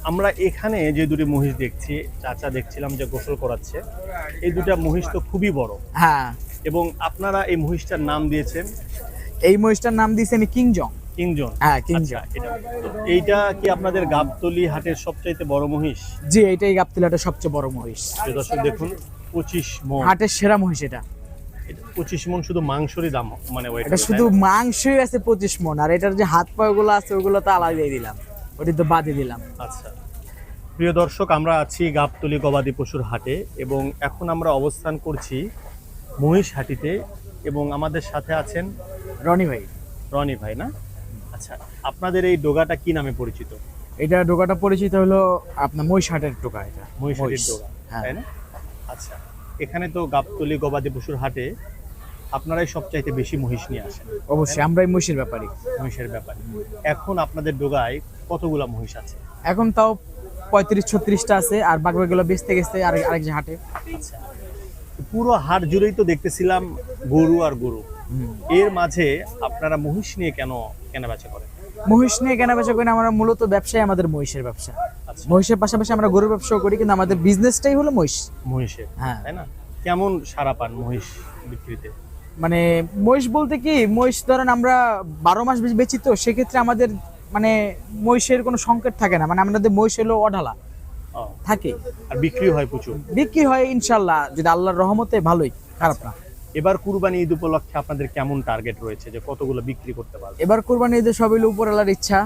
আমরা এখানে যে দুটি মহিষ দেখছি, চাচা দেখছিলাম যে গোসল করাচ্ছে, এই দুটা মহিষ তো খুবই বড়। হ্যাঁ, এবং আপনারা এই মহিষটার নাম দিয়েছেন এই মহিষটার নাম দিয়েছি আমি কিংজং। কিংজন। হ্যাঁ, আচ্ছা, কিংজং। এইটা কি আপনাদের গাবতলী হাটের সবচাইতে বড় মহিষ? জি, এইটাই গাবতলীহাটের সবচেয়ে বড় মহিষ। প্রিয় দর্শক দেখুন, 25 মণ। হাটের সেরা মহিষ এটা। 25 মণ শুধু মাংসরই দাম, মানে ওয়েট। এটা শুধু মাংসই আছে 25 মণ, আর এটার যে হাত পা গুলো আছে ওগুলো তো আলাদাই দিলাম, ওটি তো বাদে দিলাম। আচ্ছা, প্রিয় দর্শক, আমরা আছি গাবতলী গবাদি পশুর হাটে এবং এখন আমরা অবস্থান করছি মহিষ হাটিতে এবং আমাদের সাথে আছেন রনি ভাই, রনি ভাই, না? আচ্ছা, আপনাদের এই ডোগাটা কি নামে পরিচিত? এটা ডোকাটা পরিচিত হলো আপনার মহিষ হাটের টোকা। এটা মহিষ হাটির ডোগা, হ্যাঁ। তাই না? আচ্ছা, এখানে তো গাবতলী গবাদি পশুর হাটে আপনারাই সবচাইতে বেশি মহিষ নিয়ে আসেন। অবশ্যই আমরাই মহিষের ব্যাপারী। মহিষের ব্যাপারে এখন আপনাদের ডোগায় কতগুলা মহিষ আছে? এখন তাও 35-36টা আছে, আর বাকিগুলো বেচতে গেছে আরেক যে হাটে। আচ্ছা, পুরো হাট জুড়েই তো দেখতেছিলাম গরু আর গরু। এর মাঝে আপনারা মহিষ নিয়ে কেন কেনাবেচা করেন? মহিষ নিয়ে কেনা বেচা করি না, আমরা মূলত ব্যবসায় আমাদের মহিষের ব্যবসা। আচ্ছা, মহিষের পাশাপাশি আমরা গরুর ব্যবসাও করি, কিন্তু আমাদের বিজনেসটাই হলো মহিষ। মহিষের, হ্যাঁ। তাই না? কেমন সারা পান মহিষ বিক্রিতে? মানে মহিষ বলতে কি, মহিষ ধরেন আমরা 12 মাস বেচি, তো সেক্ষেত্রে আমাদের মানে মহিষের কোনো সংকট থাকে না। মানে আমাদের মহিষ হলো অঢালা ও, থাকে, আর বিক্রি হয় প্রচুর। বিক্রি হয় ইনশাল্লাহ, যদি আল্লাহর রহমতে ভালোই, খারাপ না। এবার কুরবানি ঈদ উপলক্ষে আপনাদের কেমন টার্গেট রয়েছে যে কতগুলো বিক্রি করতে পারবে? এবার কোরবানি ঈদের সবই উপরওয়ালার ইচ্ছা,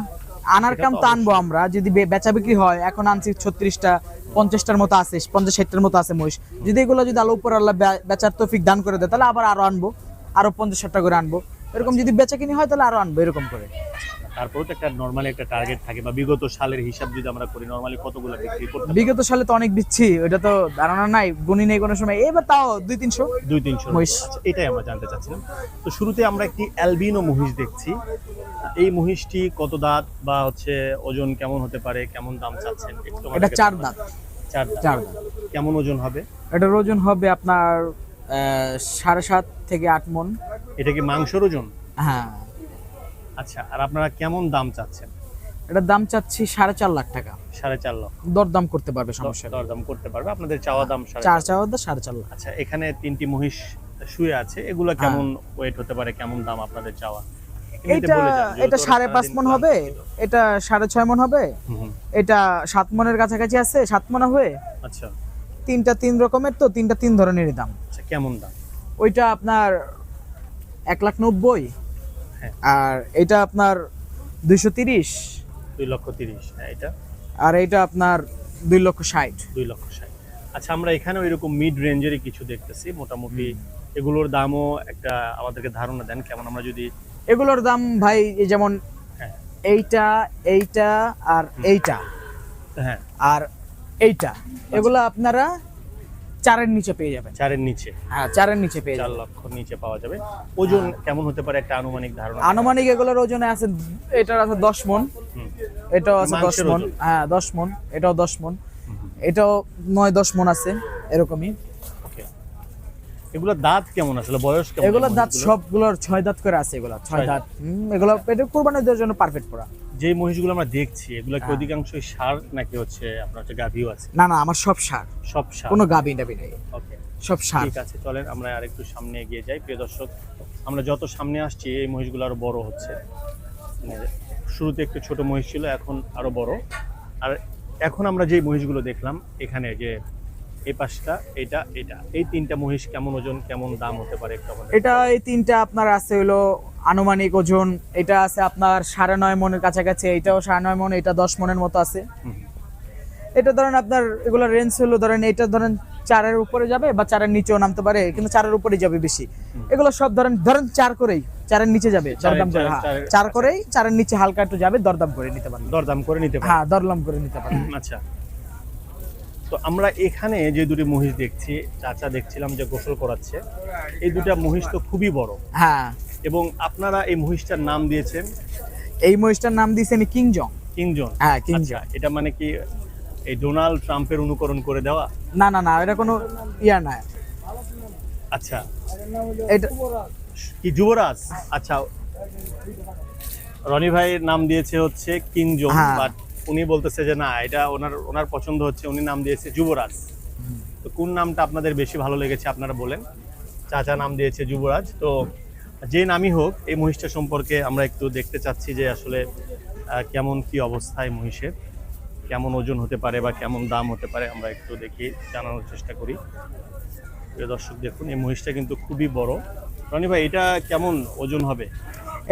আনার সেটা কাম তো তো আনবো আমরা। যদি বেচা বিক্রি হয়, এখন আনছি 36টা, 50টার মতো আছে, 50-60টার মতো আছে মহিষ। যদি এগুলো যদি আল্লাহ উপরওয়ালা বেচার তৌফিক দান করে দেয়, তাহলে আবার আরো আনবো, আরো 50-60টা করে আনবো। এরকম যদি বেচা কিনি হয়, তাহলে আরো আনবো, এরকম করে। তারপরেও তো একটা নরমালি একটা টার্গেট থাকে, বা বিগত সালের হিসাব যদি আমরা করি, নরমালি কতগুলো বিক্রি করতে পারবে? বিগত সালে তো অনেক দিচ্ছি, ওটা তো ধারণা নাই, গুনি নেই কোনো সময়। এবার তাও 200-300। 200-300 মহিষ। আচ্ছা, এটাই আমরা জানতে চাচ্ছিলাম। তো শুরুতে আমরা একটি অ্যালবিনো মহিষ দেখছি। এই মহিষটি কত দাঁত বা হচ্ছে ওজন কেমন হতে পারে, কেমন দাম চাচ্ছেন একটু এটা আমাদেরকে 4 জানাবেন। দাঁত। 4 দাঁত। 4 দাঁত। কেমন ওজন হবে? এটার ওজন হবে আপনার 7.5 থেকে 8 মণ। এটা কি মাংসের ওজন? হ্যাঁ। আচ্ছা, আর আপনারা কেমন দাম চাচ্ছেন? এটার দাম চাচ্ছি 4.5 লাখ টাকা। 4.5 লক্ষ। দরদাম করতে পারবে, সমস্যা নেই। দরদাম করতে পারবে, আপনাদের চাওয়া দাম 4.5। 4 চাওয়া 4.5 লাখ। আচ্ছা, এখানে 3টি মহিষ শুয়ে আছে, এগুলো কেমন ওয়েট হতে পারে, কেমন দাম আপনাদের চাওয়া? এমনিতে এটা বলে যান, যেহেতু এটা ওরা 5.5 সারাদিন মণ ক্লান্ত হবে, ছিল। এটা 6.5 মণ হবে, হুম, এটা 7 মণের কাছাকাছি আছে, 7 মণ হবে। আচ্ছা। তিনটা 3 রকমের, তো তিনটা 3 ধরনেরই দাম। আচ্ছা, কেমন দাম? ওইটা আপনার 1,90,000, হ্যাঁ। আর এটা আপনার 230, 2,30,000। হ্যাঁ, এটা আর এইটা আপনার 2,60,000। 2,60,000। আচ্ছা, আমরা এখানেও এরকম মিড রেঞ্জেরই কিছু দেখতেছি মোটামুটি। এগুলোর দামও একটা আমাদেরকে ধারণা দেন কেমন, আমরা যদি। এগুলোর দাম ভাই, এই যেমন হ্যাঁ, এইটা, এইটা, আর এইটা, হ্যাঁ, আর এইটা, এগুলো আপনারা 4-এর নিচে পেয়ে যাবেন। 4-এর নিচে। হ্যাঁ, 4-এর নিচে পেয়ে 4 যাবেন। লক্ষ নিচে পাওয়া যাবে। ওজন কেমন হতে পারে একটা আনুমানিক ধারণা? আনুমানিক এগুলোর ওজনে আছে, এটার আছে 10 মণ, হুম, এটাও আছে 10 মাংসের মণ। ওজন। হ্যাঁ, 10 মণ, এটাও 10 মণ, এটাও 9-10 মণ আছে, এরকমই। ওকে। এগুলোর দাঁত কেমন, আসলে বয়স কেমন? এগুলোর দাঁত মহিষগুলোর? সবগুলোর 6 দাঁত করে আছে, এগুলো 6 দাঁত। এগুলো এটা কুরবানির দেওয়ার জন্য পারফেক্ট পড়া। যে মহিষগুলো আমরা দেখছি, এগুলো কি হ্যাঁ। অধিকাংশই ষাঁড় নাকি হচ্ছে আপনার হচ্ছে গাভীও আছে? না না, আমার সব ষাঁড়, সব ষাঁড়। কোনো গাবি টাবি নেই, ওকে, সব ষাঁড়। ঠিক আছে, চলেন আমরা আরেকটু সামনে এগিয়ে যাই। প্রিয় দর্শক, আমরা যত সামনে আসছি এই মহিষগুলো আরো বড় হচ্ছে। মানে শুরুতে একটু ছোট মহিষ ছিল, এখন আরো বড়। আর এখন আমরা যে মহিষগুলো দেখলাম এখানে, যে এই পাশটা, এটা, এটা, এই 3টা মহিষ কেমন ওজন, কেমন দাম হতে পারে একটু আমাদের। এটা এই তিনটা আপনার আছে হলো আনুমানিক ওজন, এটা আছে আপনার 9.5 মণের কাছাকাছি, এটাও 9.5 মণ, এটা 10 মণের মতো আছে। হুম, এটা ধরেন আপনার এগুলো রেঞ্জ হলো, ধরেন এটা ধরেন 4-এর উপরে যাবে বা 4-এর নিচেও নামতে পারে, কিন্তু 4-এর উপরেই যাবে বেশি। এগুলো সব ধরেন 4 করেই 4-এর নিচে যাবে, দরদাম করে। হ্যাঁ, 4 করেই 4-এর নিচে হালকা একটু যাবে, দরদাম করে নিতে পারবে। দরদাম করে নিতে পারে। হ্যাঁ, দরদাম করে নিতে পারবে। আচ্ছা, তো আমরা এখানে যে দুটি মহিষ দেখছি, চাচা দেখছিলাম যে গোসল করাচ্ছে, এই দুটা মহিষ তো খুবই বড়। হ্যাঁ, এবং আপনারা এই মহিষটার নাম দিয়েছেন এই মহিষটার নাম দিয়েছি আমি কিংজং। কিংজন। হ্যাঁ, কিংজং। আচ্ছা, এটা মানে কি এই ডোনাল্ড ট্রাম্পের অনুকরণ করে দেওয়া? না না না, এটা কোনো ইয়া না। আচ্ছা, এটা কি যুবরাজ? আচ্ছা, রনি ভাইয়ের নাম দিয়েছে হচ্ছে কিংজন, হ্যাঁ। বাট উনি বলতেছে যে না, এটা ওনার পছন্দ হচ্ছে, উনি নাম দিয়েছে যুবরাজ। তো কোন নামটা আপনাদের বেশি ভালো লেগেছে আপনারা বলেন। চাচা নাম দিয়েছে যুবরাজ। তো যে নামই হোক, এই মহিষটা সম্পর্কে আমরা একটু দেখতে চাচ্ছি যে আসলে কেমন কি অবস্থায় মহিষের, কেমন ওজন হতে পারে বা কেমন দাম হতে পারে, আমরা একটু দেখি জানানোর চেষ্টা করি। প্রিয় দর্শক দেখুন, এই মহিষটা কিন্তু খুবই বড়। রনি ভাই, এটা কেমন ওজন হবে?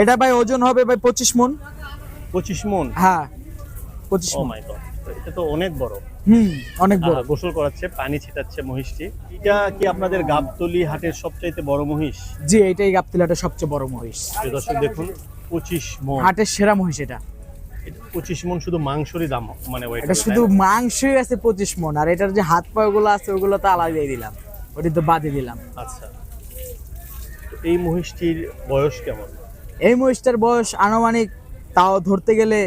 এটা ভাই ওজন হবে ভাই 25 মণ। 25 মণ? হ্যাঁ 25 ও মণ। মাই গড, এটা তো অনেক বড়। অনেক বড়। গোসল করাচ্ছে, পানি ছিটাচ্ছে মহিষটি। এটা কি আপনাদের গাবতলী হাটের সবচাইতে বড় মহিষ? জি, এটাই গাবতলী হাটের সবচেয়ে বড় মহিষ। প্রিয় দর্শক দেখুন, 25 মণ। হাটের সেরা মহিষ এটা। 25 মণ শুধু মাংসরই দাম, মানে ওয়েট। এটা শুধু মাংসই আছে 25 মণ, আর এটার যে হাত পা গুলো আছে ওগুলো তো আলাদাই দিলাম, ওটা তো বাদই দিলাম। আচ্ছা, তো এই মহিষটির বয়স কেমন? এই মহিষটার বয়স আনুমানিক তাও ধরতে গেলে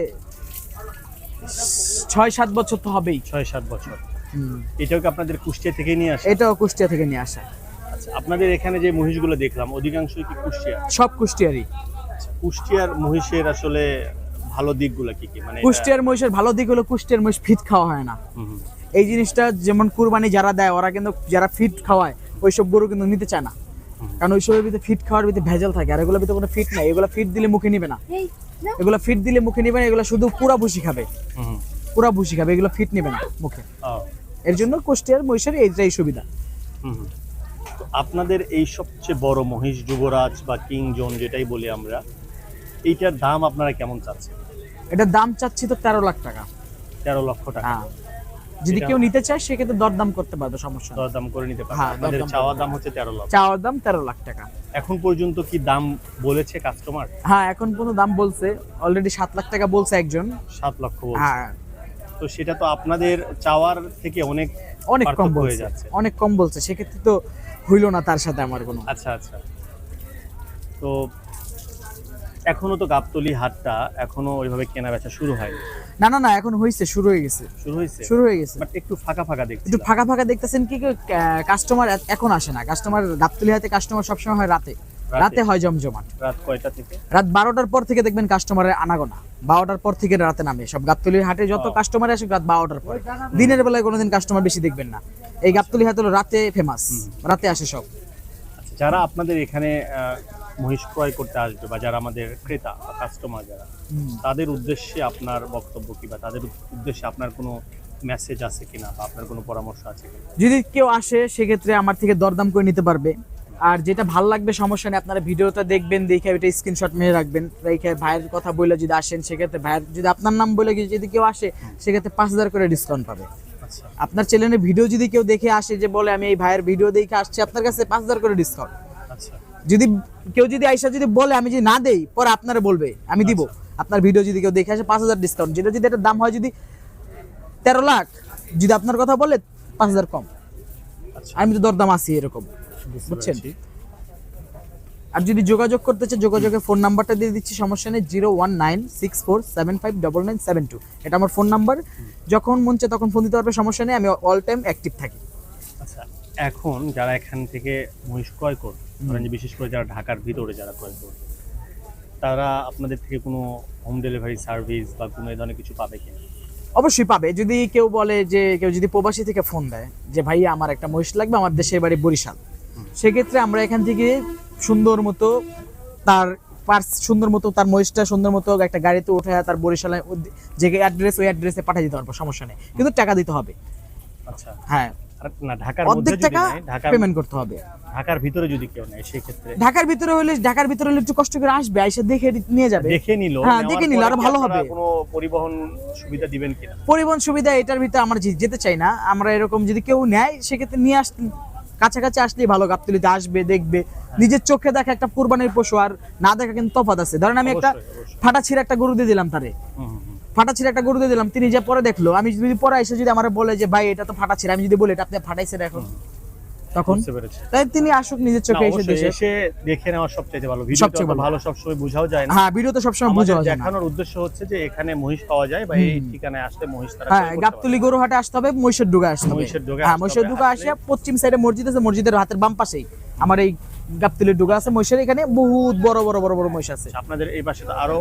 6-7 বছর তো হবেই। 6-7 বছর। এটাও কি আপনাদের কুষ্টিয়া থেকে নিয়ে আসে? এটাও কুষ্টিয়া থেকে নিয়ে আসা। আচ্ছা, আপনাদের এখানে যে মহিষগুলো দেখলাম অধিকাংশই কি কুষ্টিয়া? সব কুষ্টিয়ারই। আচ্ছা, কুষ্টিয়ার মহিষের আসলে ভালো দিকগুলো কি কি? মানে কুষ্টিয়ার মহিষের ভালো দিক হলো কুষ্টিয়ার মহিষ ফিট খাওয়া হয় না। এই জিনিসটা যেমন কুরবানি যারা দেয় ওরা কিন্তু যারা ফিট খাওয়ায় ওইসব গরু কিন্তু নিতে চায় না, কারণ ওইসবের ভিতরে ফিট খাওয়ার ভিতরে ভেজাল থাকে, আর এগুলোর ভিতরে কোনো ফিট নাই। এগুলো ফিট দিলে মুখে নিবে না, এগুলো ফিট দিলে মুখে নিবে না, এগুলো শুধু পুরা ভুসি খাবে, পুরা ভুসি খাবে, এগুলো ফিট নিবে না মুখে। এর জন্য কুষ্টিয়ার মহিষের এইটাই সুবিধা। তো আপনাদের এই সবচেয়ে বড় মহিষ যুবরাজ বা কিং জন যেটাই বলি আমরা, এইটার দাম আপনারা কেমন চাচ্ছেন? এটার দাম চাচ্ছি তো 13 লাখ টাকা। 13 লক্ষ টাকা। হ্যাঁ, যদি কেউ নিতে চায় সেক্ষেত্রে দরদাম করতে পারবে, সমস্যা নেই। দরদাম করে নিতে পারবে। হ্যাঁ, আপনাদের দরদাম চাওয়া করতে দাম হচ্ছে 13 লক্ষ। চাওয়ার দাম 13 লাখ টাকা। এখন পর্যন্ত কি দাম বলেছে কাস্টমার? হ্যাঁ, এখন পর্যন্ত দাম বলছে, অলরেডি 7 লাখ টাকা বলছে একজন। 7 লক্ষ বলছে। হ্যাঁ, তো সেটা তো আপনাদের চাওয়ার থেকে অনেক অনেক কম পার্থক্য হয়ে বলছে, যাচ্ছে। অনেক কম বলছে, সেক্ষেত্রে তো হইলো না তার সাথে আমার কোনো। আচ্ছা আচ্ছা। তো এখনো তো গাবতলী হাটটা এখনো ওইভাবে কেনা বেচা শুরু হয়নি। না না না, এখন হইছে, শুরু হয়ে গেছে, শুরু হয়েছে, শুরু হয়ে গেছে। বাট একটু ফাঁকা ফাঁকা দেখছি। একটু ফাঁকা ফাঁকা দেখতেছেন কি, কাস্টমার এখন আসে না। কাস্টমার গাবতলী হাতে কাস্টমার সবসময় হয় রাতে, রাতে হয় জমজমাট। রাত কয়টা থেকে? রাত 12টার পর থেকে দেখবেন কাস্টমারের আনাগোনা। 12টার পর থেকে রাতে নামে সব। গাবতলী হাটে যত কাস্টমার আসে রাত 12টার পরে, দিনের বেলায় কোনোদিন কাস্টমার বেশি দেখবেন না। এই গাবতলী হাট হলো রাতে ফেমাস, রাতে আসে সব। আচ্ছা, যারা আপনাদের এখানে মহিষ ক্রয় করতে আসবে বা যারা আমাদের ক্রেতা বা কাস্টমার যারা, তাদের উদ্দেশ্যে আপনার বক্তব্য কি, বা তাদের উদ্দেশ্যে আপনার কোনো মেসেজ আছে কিনা বা আপনার কোনো পরামর্শ আছে কিনা? যদি কেউ আসে সেক্ষেত্রে আমার থেকে দরদাম করে নিতে পারবে, আর যেটা ভালো লাগবে সমস্যা নেই, আপনারা ভিডিওটা দেখবেন, দেখে ওইটা স্ক্রিনশট মেরে রাখবেন, রেখে ভাইয়ের কথা বলে যদি আসেন সেক্ষেত্রে ভাইয়ের যদি আপনার নাম বলে যদি কেউ আসে সেক্ষেত্রে 5000 করে ডিসকাউন্ট পাবে। আচ্ছা, আপনার চ্যানেলের ভিডিও যদি কেউ দেখে আসে যে বলে আমি এই ভাইয়ের ভিডিও দেখে আসছি, আপনার কাছে 5000 করে ডিসকাউন্ট। আচ্ছা, যদি কেউ যদি আইসা যদি বলে আমি যদি না দেই, পরে আপনারা বলবে আমি দিব। আপনার ভিডিও যদি কেউ দেখে আসে 5000 ডিসকাউন্ট, যেটা যদি এটার দাম হয় যদি 13 লাখ, যদি আপনার কথা বলে 5000 কম। আচ্ছা, আমি তো দরদাম আছি এরকম, বুঝছেন। আর যদি যোগাযোগ করতে চাই, যোগাযোগের ফোন নাম্বারটা দিয়ে দিচ্ছি, সমস্যা নেই, 01964759972। এটা আমার ফোন নাম্বার, যখন মন চায় তখন ফোন দিতে পারবে, সমস্যা নেই, আমি অল টাইম অ্যাক্টিভ থাকি। আচ্ছা, এখন যারা এখান থেকে মহিষ ক্রয় করবে, ধরেন যে বিশেষ করে যারা ঢাকার ভিতরে যারা ক্রয় করবে, তারা আপনাদের থেকে কোনো হোম ডেলিভারি সার্ভিস বা কোনো এই ধরনের কিছু পাবে কিনা? অবশ্যই পাবে। যদি কেউ বলে যে, কেউ যদি প্রবাসী থেকে ফোন দেয় যে ভাই আমার একটা মহিষ লাগবে, আমার দেশের বাড়ি বরিশাল, সেক্ষেত্রে আমরা এখান থেকে সুন্দর মতো তার সুন্দর মতো তার মহিষটা সুন্দর মতো একটা গাড়িতে উঠে তার বরিশালে যে অ্যাড্রেস, ওই অ্যাড্রেসে পাঠিয়ে দিতে পারবো, সমস্যা নেই, কিন্তু টাকা দিতে হবে। আচ্ছা, হ্যাঁ, আর না ঢাকার মধ্যে অর্ধেক যদি টাকা নেয়, ঢাকার পেমেন্ট করতে হবে। ঢাকার ভিতরে যদি কেউ নেয় সেই ক্ষেত্রে? ঢাকার ভিতরে হলে একটু কষ্ট করে আসবে, এসে দেখে নিয়ে যাবে, দেখে নিল, হ্যাঁ দেখে নিল আরো ভালো হবে। কোনো পরিবহন সুবিধা দিবেন কিনা? পরিবহন সুবিধা এটার ভিতরে আমরা যেতে চাই না। আমরা এরকম যদি কেউ নেয় সেক্ষেত্রে নিয়ে আসতে কাছাকাছি আসলেই ভালো। গাবতলীতে আসবে, দেখবে, নিজের চোখে দেখা একটা কুরবানির পশু আর না দেখা কিন্তু তফাৎ আছে। ধরেন আমি একটা ফাটা ছিঁড়া একটা গরু দিয়ে দিলাম তারে, ফাটা ছিঁড়া একটা গরু দিয়ে দিলাম, তিনি যে পরে দেখলো, আমি যদি পরে এসে যদি আমার বলে যে ভাই এটা তো ফাটা ছিঁড়া, আমি যদি বলি এটা আপনি ফাটাইছেন এখন, তখন তাই তিনি আসুক নিজের চোখে এসে দেখে নেওয়া সবচেয়ে ভালো। ভিডিওতে ভালো সবসময় বোঝাও যায় না। হ্যাঁ, ভিডিওতে সবসময় বোঝা যায় না। দেখানোর উদ্দেশ্য হচ্ছে যে এখানে মহিষ পাওয়া যায় বা এই ঠিকানায় আসলে মহিষ তারা হ্যাঁ, গাবতলী গরুহাটে আসতে হবে, মহিষের ডুগা আসতে হবে। হ্যাঁ, মহিষের ডুগা আসে পশ্চিম সাইডে মসজিদ আছে, মসজিদের হাতের বাম পাশেই আমার এই গাবতলীর ডুগা আছে। মহিষের এখানে বহুত বড় বড় বড় বড় মহিষ আছে। আপনাদের এই পাশে তো আরো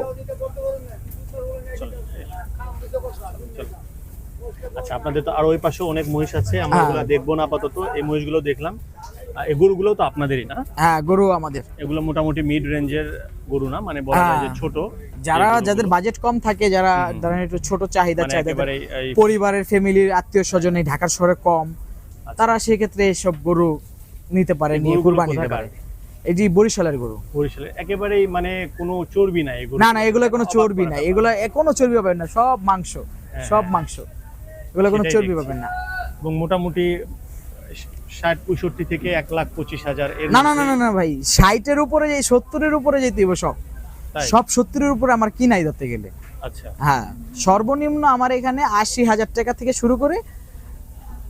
চলো। আচ্ছা, আপনাদের তো আর ওই পাশে অনেক মহিষ আছে, আমরা হ্যাঁ। এগুলো দেখবো না আপাতত। এই মহিষগুলো দেখলাম, এই গরুগুলো তো আপনাদেরই না? হ্যাঁ, গরু আমাদের। এগুলো মোটামুটি মিড রেঞ্জের গরু না, মানে বলা যায় যে হ্যাঁ। ছোট। যারা এই গরুগুলো। যাদের বাজেট কম থাকে, যারা ধরেন একটু ছোট চাহিদা মানে চায়, একেবারে এই পরিবারের ফ্যামিলির আত্মীয় স্বজন এই ঢাকার শহরে কম, তারা সেক্ষেত্রে এসব গরু নিতে পারে, এই নিয়ে গরুগুলো কুরবানি দিতে কোথাকার? পারে। এই যে বরিশালের গরু। বরিশালে একেবারেই মানে কোনো চর্বি নাই এগুলো? না না, এগুলো কোনো চর্বি নাই, এগুলো কোনো চর্বি পাবেন না, সব মাংস, সব মাংস, এগুলো কোনো সেটাই চর্বি দেখছি। পাবেন না। এবং মোটামুটি 60-65 থেকে 1,25,000 এর না না না মধ্যে- না না ভাই, 60-এর উপরে, যে 70-এর উপরে যেতে হবে সব, তাই? সব 70-এর উপরে আমার কি নাই ধরতে গেলে। আচ্ছা, হ্যাঁ, সর্বনিম্ন আমার এখানে 80,000 টাকা থেকে শুরু করে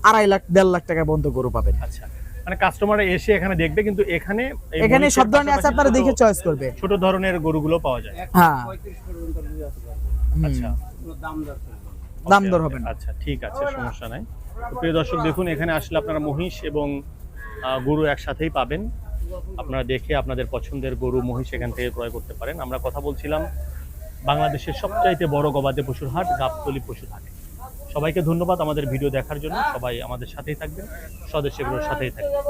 2.5 লাখ 1.5 লাখ টাকা পর্যন্ত গরু পাবেন। আচ্ছা, মানে কাস্টমার এসে এখানে দেখবে, কিন্তু এখানে এই এখানে মহিষের সব ধরনের আছে, পাশাপাশি আপনারা ছোট- দেখে চয়েস করবে। ছোট ধরনের গরুগুলো পাওয়া যায়। হ্যাঁ, আচ্ছা, দাম দর ওকে, হবে না। আচ্ছা ঠিক আছে, সমস্যা নাই। তো প্রিয় দর্শক, দেখুন এখানে আসলে আপনারা মহিষ এবং গরু একসাথেই পাবেন। আপনারা দেখে আপনাদের পছন্দের গরু মহিষ এখান থেকে ক্রয় করতে পারেন। আমরা কথা বলছিলাম বাংলাদেশের সবচাইতে বড় গবাদি পশুর হাট, গাবতলী পশুর হাট। সবাইকে ধন্যবাদ আমাদের ভিডিও দেখার জন্য। সবাই আমাদের সাথেই থাকবেন, স্বদেশী গরুর সাথেই থাকবেন।